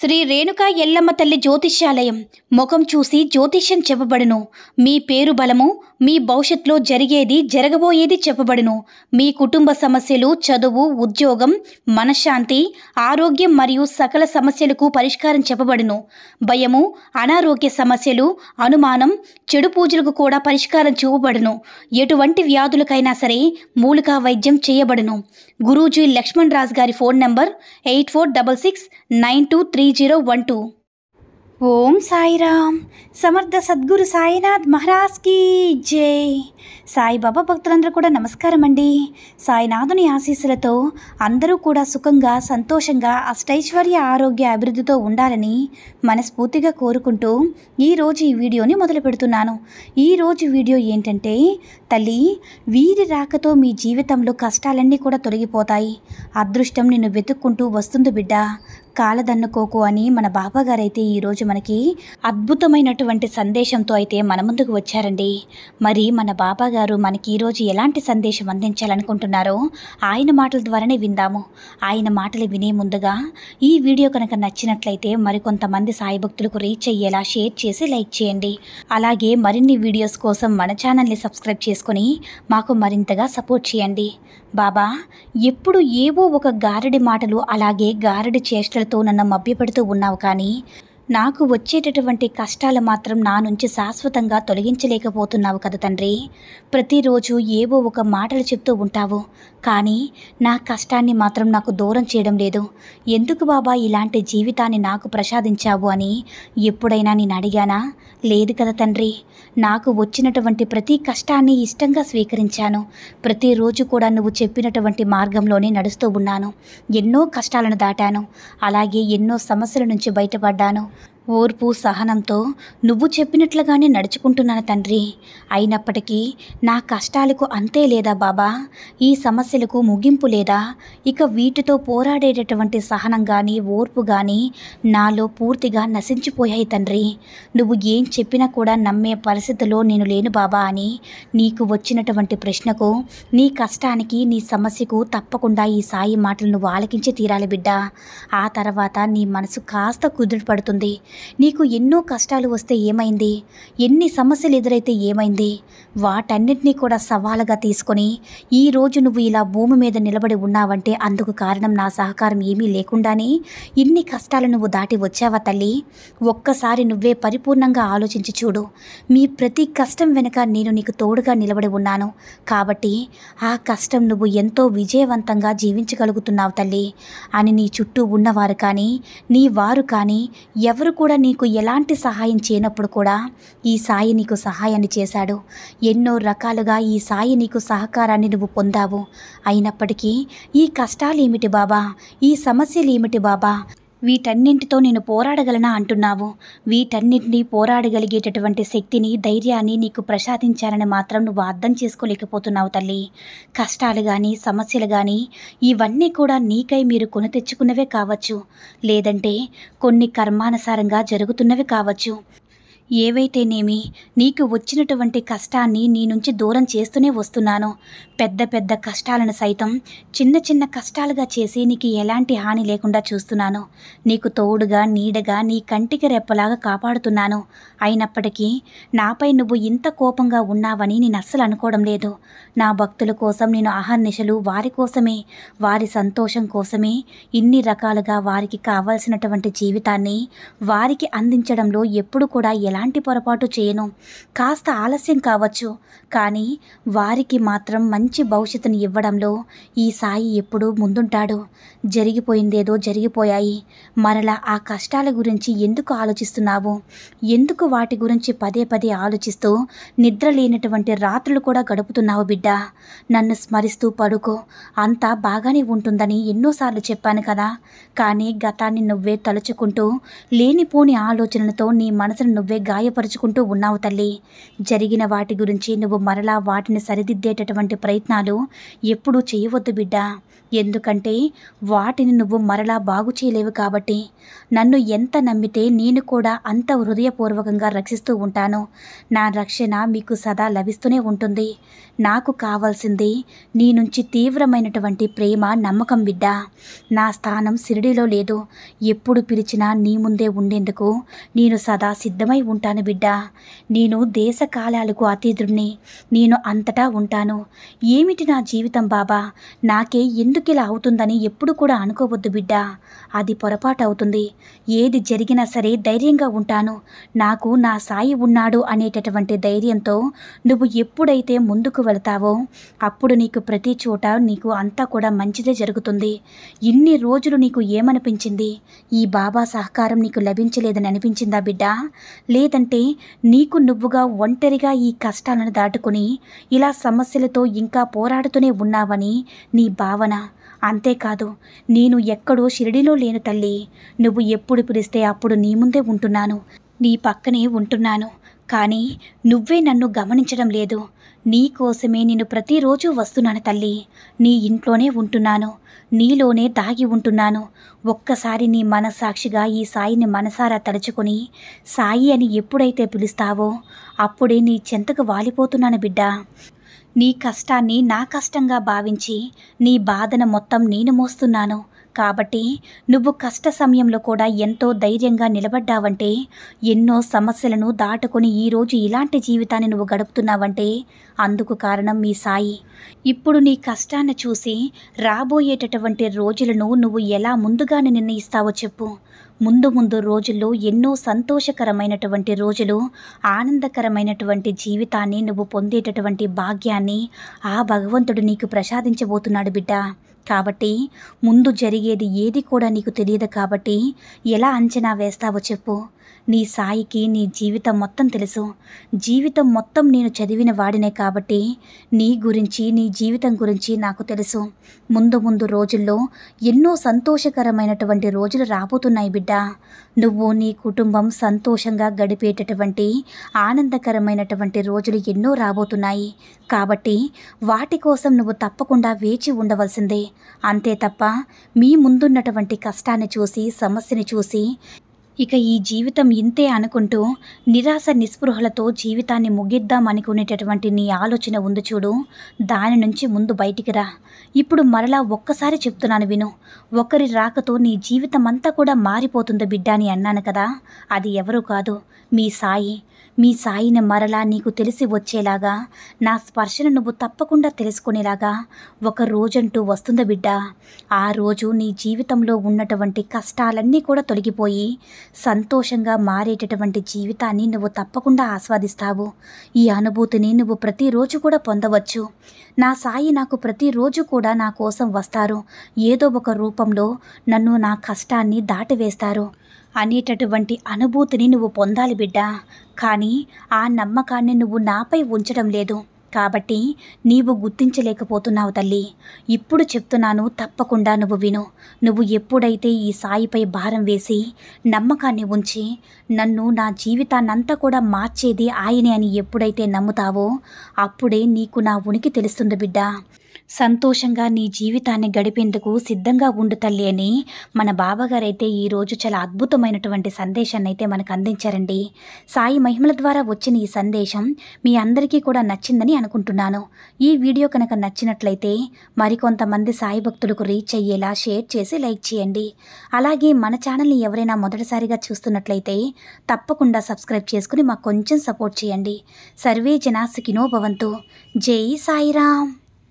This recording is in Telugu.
శ్రీ రేణుకా ఎల్లమ్మ తల్లి జ్యోతిష్యాలయం ముఖం చూసి జ్యోతిష్యం చెప్పబడును. మీ పేరు బలము, మీ భవిష్యత్తులో జరిగేది జరగబోయేది చెప్పబడును. మీ కుటుంబ సమస్యలు, చదువు, ఉద్యోగం, మనశ్శాంతి, ఆరోగ్యం మరియు సకల సమస్యలకు పరిష్కారం చెప్పబడును. భయము, అనారోగ్య సమస్యలు, అనుమానం, చెడు పూజలకు కూడా పరిష్కారం చూపబడును. ఎటువంటి వ్యాధులకైనా సరే మూలికా వైద్యం చేయబడును. గురూజీ లక్ష్మణ్ రాజ్ గారి ఫోన్ నంబర్ 8466923012. ఓం సాయిరామ్. సమర్థ సద్గురు సాయినాథ్ మహారాజ్ కీ జై. సాయిబాబా భక్తులందరూ కూడా నమస్కారం అండి. సాయినాథుని ఆశీస్సులతో అందరూ కూడా సుఖంగా, సంతోషంగా, అష్టైశ్వర్య, ఆరోగ్య, అభివృద్ధితో ఉండాలని మనస్ఫూర్తిగా కోరుకుంటూ ఈరోజు ఈ వీడియోని మొదలు పెడుతున్నాను. ఈరోజు వీడియో ఏంటంటే, తల్లి, వీరి రాకతో మీ జీవితంలో కష్టాలన్నీ కూడా తొలగిపోతాయి. అదృష్టం నిన్ను వెతుక్కుంటూ వస్తుంది బిడ్డ, కాలదన్నుకోకు అని మన బాబాగారు అయితే ఈరోజు మనకి అద్భుతమైనటువంటి సందేశంతో అయితే మన ముందుకు వచ్చారండి. మరి మన బాబాగారు మనకి ఈరోజు ఎలాంటి సందేశం అందించాలనుకుంటున్నారో ఆయన మాటల ద్వారానే విందాము. ఆయన మాటలు వినే ముందుగా ఈ వీడియో కనుక నచ్చినట్లయితే మరికొంతమంది సాయి భక్తులకు రీచ్ అయ్యేలా షేర్ చేసి లైక్ చేయండి. అలాగే మరిన్ని వీడియోస్ కోసం మన ఛానల్ని సబ్స్క్రైబ్ చేసుకొని మాకు మరింతగా సపోర్ట్ చేయండి. బాబా, ఎప్పుడు ఏవో ఒక గారడి మాటలు, అలాగే గారడి చేష్టలతో నన్ను మభ్యపెడుతూ ఉన్నావు, కానీ నాకు వచ్చేటటువంటి కష్టాలు మాత్రం నా నుంచి శాశ్వతంగా తొలగించలేకపోతున్నావు కదా తండ్రి. ప్రతిరోజు ఏవో ఒక మాటలు చెప్తూ ఉంటావు, కానీ నా కష్టాన్ని మాత్రం నాకు దూరం చేయడం లేదు. ఎందుకు బాబా ఇలాంటి జీవితాన్ని నాకు ప్రసాదించావు అని ఎప్పుడైనా నేను అడిగానా? లేదు కదా తండ్రి. నాకు వచ్చినటువంటి ప్రతి కష్టాన్ని ఇష్టంగా స్వీకరించాను. ప్రతిరోజు కూడా నువ్వు చెప్పినటువంటి మార్గంలోనే నడుస్తూ ఉన్నాను. ఎన్నో కష్టాలను దాటాను, అలాగే ఎన్నో సమస్యల నుంచి బయటపడ్డాను. ఓర్పు, సహనంతో నువ్వు చెప్పినట్లుగానే నడుచుకుంటున్నాను తండ్రి. అయినప్పటికీ నా కష్టాలకు అంతే లేదా బాబా? ఈ సమస్యలకు ముగింపు లేదా? ఇక వీటితో పోరాడేటటువంటి సహనం కానీ, ఓర్పు కానీ నాలో పూర్తిగా నశించిపోయాయి తండ్రి. నువ్వు ఏం చెప్పినా కూడా నమ్మే పరిస్థితిలో నేను లేను బాబా అని నీకు వచ్చినటువంటి ప్రశ్నకు, నీ కష్టానికి, నీ సమస్యకు తప్పకుండా ఈ సాయి మాటలు నువ్వు ఆలకించి తీరాలి బిడ్డ. ఆ తర్వాత నీ మనసు కాస్త కుదురు పడుతుంది. నీకు ఎన్నో కష్టాలు వస్తే ఏమైంది, ఎన్ని సమస్యలు ఎదురైతే ఏమైంది, వాటన్నిటినీ కూడా సవాలుగా తీసుకొని ఈరోజు నువ్వు ఇలా భూమి మీద నిలబడి ఉన్నావంటే అందుకు కారణం నా సహకారం ఏమీ లేకుండానే ఇన్ని కష్టాలు నువ్వు దాటి వచ్చావా తల్లి? ఒక్కసారి నువ్వే పరిపూర్ణంగా ఆలోచించి చూడు. మీ ప్రతి కష్టం వెనుక నేను నీకు తోడుగా నిలబడి ఉన్నాను కాబట్టి ఆ కష్టం నువ్వు ఎంతో విజయవంతంగా జీవించగలుగుతున్నావు తల్లి అని నీ చుట్టూ ఉన్నవారు కానీ, నీ వారు కానీ ఎవరు కూడా నీకు ఎలాంటి సహాయం చేయనప్పుడు కూడా ఈ సాయి నీకు సహాయాన్ని చేశాడు. ఎన్నో రకాలుగా ఈ సాయి నీకు సహకారాన్ని నువ్వు పొందావు. అయినప్పటికీ ఈ కష్టాలు ఏమిటి బాబా, ఈ సమస్యలు ఏమిటి బాబా, వీటన్నింటితో నేను పోరాడగలనా అంటున్నావు. వీటన్నింటినీ పోరాడగలిగేటటువంటి శక్తిని, ధైర్యాన్ని నీకు ప్రసాదించాలని మాత్రం నువ్వు అర్థం చేసుకోలేకపోతున్నావు తల్లి. కష్టాలు కానీ, సమస్యలు కానీ ఇవన్నీ కూడా నీకై మీరు కొని తెచ్చుకున్నవే కావచ్చు, లేదంటే కొన్ని కర్మానుసారంగా జరుగుతున్నవి కావచ్చు. ఏవైతేనేమి నీకు వచ్చినటువంటి కష్టాన్ని నీ నుంచి దూరం చేస్తూనే వస్తున్నాను. పెద్ద పెద్ద కష్టాలను సైతం చిన్న చిన్న కష్టాలుగా చేసి నీకు ఎలాంటి హాని లేకుండా చూస్తున్నాను. నీకు తోడుగా, నీడగా, నీ కంటికి రెప్పలాగా కాపాడుతున్నాను. అయినప్పటికీ నాపై నువ్వు ఇంత కోపంగా ఉన్నావని నేను అస్సలు అనుకోవడం లేదు. నా భక్తుల కోసం నేను అహర్నిశలు వారి కోసమే, వారి సంతోషం కోసమే ఇన్ని రకాలుగా వారికి కావాల్సినటువంటి జీవితాన్ని వారికి అందించడంలో ఎప్పుడు కూడా ఎలాంటి పొరపాటు చేయను. కాస్త ఆలస్యం కావచ్చు, కానీ వారికి మాత్రం మంచి భవిష్యత్తుని ఇవ్వడంలో ఈ సాయి ఎప్పుడూ ముందుంటాడు. జరిగిపోయిందేదో జరిగిపోయాయి. మరలా ఆ కష్టాల గురించి ఎందుకు ఆలోచిస్తున్నావు? ఎందుకు వాటి గురించి పదే పదే ఆలోచిస్తూ నిద్ర లేనటువంటి రాత్రులు కూడా గడుపుతున్నావు బిడ్డ? నన్ను స్మరిస్తూ పడుకో, అంతా బాగానే ఉంటుందని ఎన్నోసార్లు చెప్పాను కదా. కానీ గతాన్ని నువ్వే తలుచుకుంటూ లేనిపోని ఆలోచనలతో నీ మనసును నువ్వే గాయపరుచుకుంటూ ఉన్నావు తల్లి. జరిగిన వాటి గురించి నువ్వు మరలా వాటిని సరిదిద్దేటటువంటి ప్రయత్నాలు ఎప్పుడూ చేయవద్దు బిడ్డ. ఎందుకంటే వాటిని నువ్వు మరలా బాగు చేయలేవు కాబట్టి. నన్ను ఎంత నమ్మితే నేను కూడా అంత హృదయపూర్వకంగా రక్షిస్తూ ఉంటాను. నా రక్షణ మీకు సదా లభిస్తూనే ఉంటుంది. నాకు కావాల్సింది నీ నుంచి తీవ్రమైనటువంటి ప్రేమ, నమ్మకం బిడ్డ. నా స్థానం షిరిడీలో లేదు. ఎప్పుడు పిలిచినా నీ ముందే ఉండేందుకు నేను సదా సిద్ధమై ఉంటాను బిడ్డ. నేను దేశకాలాలకు అతీతుడిని. నేను అంతటా ఉంటాను. ఏమిటి నా జీవితం బాబా, నాకే ఎందుకిలా అవుతుందని ఎప్పుడు కూడా అనుకోవద్దు బిడ్డ. అది పొరపాటు అవుతుంది. ఏది జరిగినా సరే ధైర్యంగా ఉంటాను. నాకు నా సాయి ఉన్నాడు అనేటటువంటి ధైర్యంతో నువ్వు ఎప్పుడైతే ముందుకు వెళతావో అప్పుడు నీకు ప్రతి చోట నీకు అంతా కూడా మంచిదే జరుగుతుంది. ఇన్ని రోజులు నీకు ఏమనిపించింది? ఈ బాబా సహకారం నీకు లభించలేదని అనిపించిందా బిడ్డ? లేదంటే నీకు నువ్వుగా ఒంటరిగా ఈ కష్టాలను దాటుకుని ఇలా సమస్యలతో ఇంకా పోరాడుతూనే ఉన్నావని నీ భావన? అంతేకాదు, నేను ఎక్కడో షిరిడీలో లేను తల్లి. నువ్వు ఎప్పుడు పిలిస్తే అప్పుడు నీ ముందే ఉంటున్నాను, నీ పక్కనే ఉంటున్నాను. కానీ నువ్వే నన్ను గమనించడం లేదు. నీ కోసమే నేను ప్రతిరోజు వస్తున్నాను తల్లి. నీ ఇంట్లోనే ఉంటున్నాను, నీలోనే దాగి ఉంటున్నాను. ఒక్కసారి నీ మనస్సాక్షిగా ఈ సాయిని మనసారా తలుచుకొని సాయి అని ఎప్పుడైతే పిలుస్తావో అప్పుడే నీ చెంతకు వాలిపోతున్నాను బిడ్డ. నీ కష్టాన్ని నా కష్టంగా భావించి నీ బాధను మొత్తం నేను మోస్తున్నాను. కాబట్టి నువ్వు కష్ట సమయంలో కూడా ఎంతో ధైర్యంగా నిలబడ్డావంటే, ఎన్నో సమస్యలను దాటుకొని ఈరోజు ఇలాంటి జీవితాన్ని నువ్వు గడుపుతున్నావంటే అందుకు కారణం మీ సాయి. ఇప్పుడు నీ కష్టాన్ని చూసి రాబోయేటటువంటి రోజులను నువ్వు ఎలా ముందుగానే నిర్ణయిస్తావో చెప్పు. ముందు ముందు రోజుల్లో ఎన్నో సంతోషకరమైనటువంటి రోజులు, ఆనందకరమైనటువంటి జీవితాన్ని నువ్వు పొందేటటువంటి భాగ్యాన్ని ఆ భగవంతుడు నీకు ప్రసాదించబోతున్నాడు బిడ్డ. కాబట్టి ముందు జరిగేది ఏది కూడా నీకు తెలియదు కాబట్టి ఎలా అంచనా వేస్తావో చెప్పు. నీ సాయికి నీ జీవితం మొత్తం తెలుసు. జీవితం మొత్తం నేను చదివిన వాడినే కాబట్టి నీ గురించి, నీ జీవితం గురించి నాకు తెలుసు. ముందు ముందు రోజుల్లో ఎన్నో సంతోషకరమైనటువంటి రోజులు రాబోతున్నాయి బిడ్డ. నువ్వు నీ కుటుంబం సంతోషంగా గడిపేటటువంటి ఆనందకరమైనటువంటి రోజులు ఎన్నో రాబోతున్నాయి. కాబట్టి వాటి కోసం నువ్వు తప్పకుండా వేచి ఉండవలసిందే. అంతే తప్ప మీ ముందున్నటువంటి కష్టాన్ని చూసి, సమస్యని చూసి ఇక ఈ జీవితం ఇంతే అనుకుంటూ నిరాశ నిస్పృహలతో జీవితాన్ని ముగిద్దాం అనుకునేటటువంటి నీ ఆలోచన ఉంది చూడు, దాని నుంచి ముందు బయటికి రా. ఇప్పుడు మరలా ఒక్కసారి చెప్తున్నాను విను. ఒకరి రాకతో నీ జీవితం అంతా కూడా మారిపోతుంది బిడ్డ అని అన్నాను కదా, అది ఎవరూ కాదు, మీ సాయి. మీ సాయిని మరలా నీకు తెలిసి వచ్చేలాగా, నా స్పర్శను నువ్వు తప్పకుండా తెలుసుకునేలాగా ఒక రోజంటూ వస్తుంది బిడ్డ. ఆ రోజు నీ జీవితంలో ఉన్నటువంటి కష్టాలన్నీ కూడా తొలగిపోయి సంతోషంగా మారేటటువంటి జీవితాన్ని నువ్వు తప్పకుండా ఆస్వాదిస్తావు. ఈ అనుభూతిని నువ్వు ప్రతిరోజు కూడా పొందవచ్చు. నా సాయి నాకు ప్రతిరోజు కూడా నా కోసం వస్తారు, ఏదో ఒక రూపంలో నన్ను, నా కష్టాన్ని దాటివేస్తారు అనేటటువంటి అనుభూతిని నువ్వు పొందాలి బిడ్డ. కానీ ఆ నమ్మకాన్ని నువ్వు నాపై ఉంచడం లేదు కాబట్టి నీవు గుర్తించలేకపోతున్నావు తల్లి. ఇప్పుడు చెప్తున్నాను, తప్పకుండా నువ్వు విను. నువ్వు ఎప్పుడైతే ఈ సాయిపై భారం వేసి నమ్మకాన్ని ఉంచి నన్ను, నా జీవితాన్నంతా కూడా మార్చేది ఆయనే అని ఎప్పుడైతే నమ్ముతావో అప్పుడే నీకు నా ఉనికి తెలుస్తుంది బిడ్డ. సంతోషంగా నీ జీవితాన్ని గడిపేందుకు సిద్ధంగా ఉండు తల్లి అని మన బాబాగారైతే ఈరోజు చాలా అద్భుతమైనటువంటి సందేశాన్ని అయితే మనకు అందించారండి. సాయి మహిమల ద్వారా వచ్చిన ఈ సందేశం మీ అందరికీ కూడా నచ్చిందని అనుకుంటున్నాను. ఈ వీడియో కనుక నచ్చినట్లయితే మరికొంతమంది సాయి భక్తులకు రీచ్ అయ్యేలా షేర్ చేసి లైక్ చేయండి. అలాగే మన ఛానల్ని ఎవరైనా మొదటిసారిగా చూస్తున్నట్లయితే తప్పకుండా సబ్స్క్రైబ్ చేసుకుని మాకు కొంచెం సపోర్ట్ చేయండి. సర్వే జనా సుఖినో భవంతు. జై సాయిరామ్.